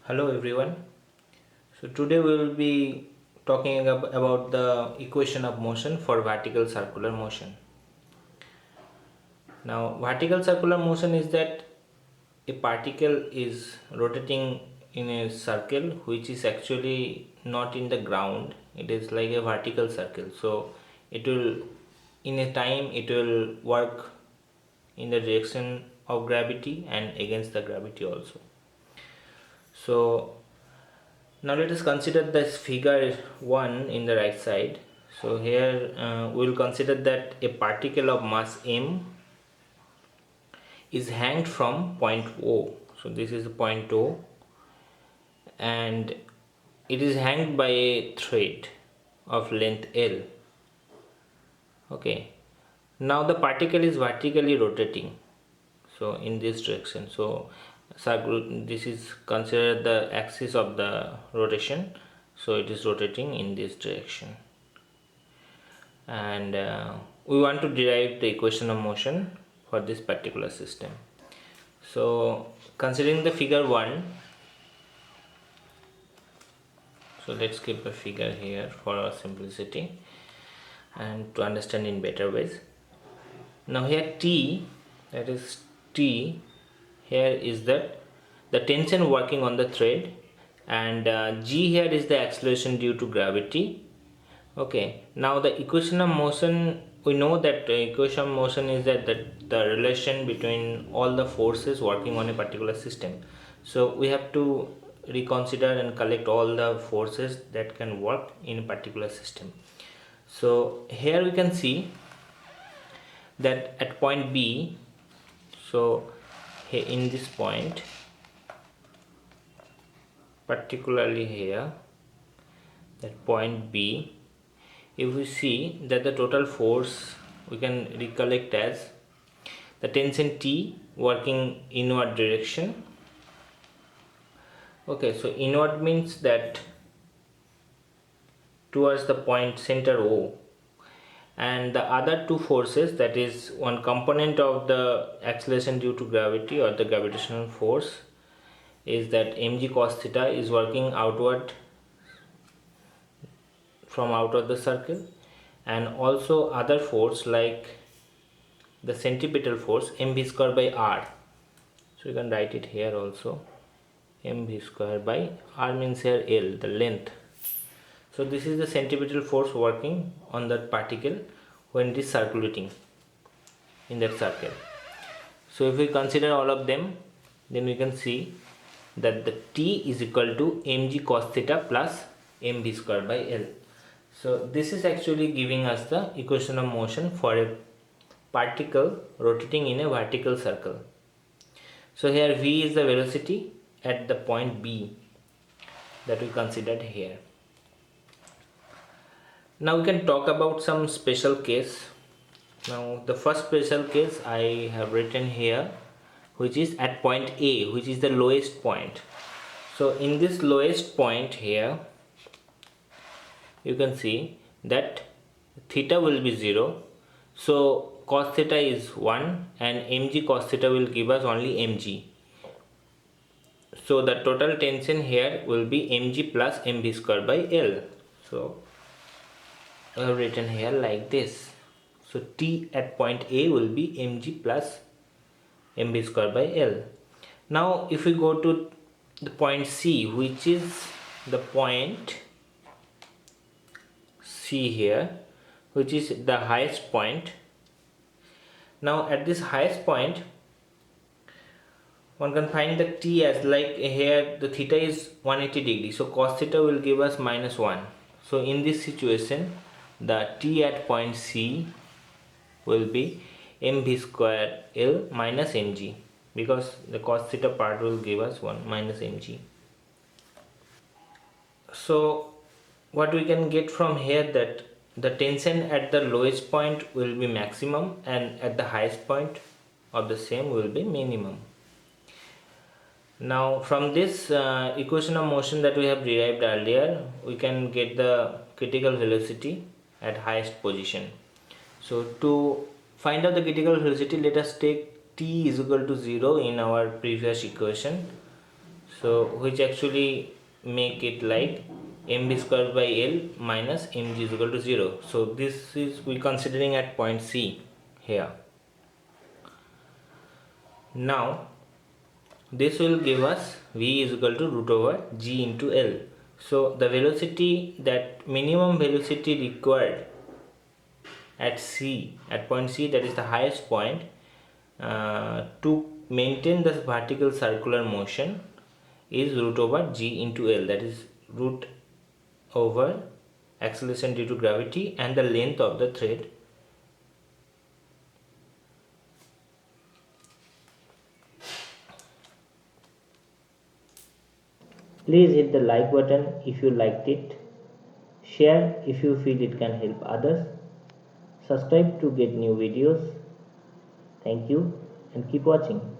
Hello everyone. So today we will be talking about the equation of motion for vertical circular motion. Now vertical circular motion is that a particle is rotating in a circle which is actually not in the ground. It is like a vertical circle. So it will in a time it will work in the direction of gravity and against the gravity also. So now let us consider this figure 1 in the right side. So here we will consider that a particle of mass m is hanged from point O. So this is the point O and it is hanged by a thread of length L. Okay. Now the particle is vertically rotating. So in this direction. So this is considered the axis of the rotation. So it is rotating in this direction. And we want to derive the equation of motion for this particular system. So considering the figure 1, so let's keep a figure here for our simplicity and to understand in better ways. Now here T, that is T, here is that the tension working on the thread, and G here is the acceleration due to gravity. Okay, now the equation of motion, we know that the equation of motion is that the relation between all the forces working on a particular system. So we have to reconsider and collect all the forces that can work in a particular system. So here we can see that at point B, so here in this point, particularly here, that point B, if we see that the total force we can recollect as the tension T working inward direction. Okay, so inward means that towards the point center O, and the other two forces, that is one component of the acceleration due to gravity or the gravitational force, is that mg cos theta is working outward from out of the circle, and also other force like the centripetal force mv square by r. So you can write it here also, mv square by r means here L, the length. So this is the centripetal force working on that particle when it is circulating in that circle. So if we consider all of them, then we can see that the T is equal to mg cos theta plus mv square by L. So this is actually giving us the equation of motion for a particle rotating in a vertical circle. So here v is the velocity at the point B that we considered here. Now we can talk about some special case. Now the first special case I have written here, which is at point A, which is the lowest point. So in this lowest point here, you can see that theta will be 0. So cos theta is 1 and mg cos theta will give us only mg. So the total tension here will be mg plus mv square by L. So I have written here like this. So T at point A will be mg plus mv square by L. Now if we go to the point C, which is the point C here, which is the highest point. Now at this highest point, one can find the T as like here the theta is 180 degrees, so cos theta will give us -1. So in this situation, the T at point C will be mv square L minus mg, because the cos theta part will give us 1 minus mg. So what we can get from here, that the tension at the lowest point will be maximum and at the highest point of the same will be minimum. Now from this equation of motion that we have derived earlier, we can get the critical velocity at highest position. So to find out the critical velocity, let us take t is equal to 0 in our previous equation. so which actually make it like mv square by L minus mg is equal to 0. So this is we considering at point C here. Now this will give us v is equal to root over g into L. So the velocity, that minimum velocity required at C, at point C, that is the highest point, to maintain the vertical circular motion is root over g into L, that is root over acceleration due to gravity and the length of the thread. Please hit the like button if you liked it, share if you feel it can help others, subscribe to get new videos. Thank you and keep watching.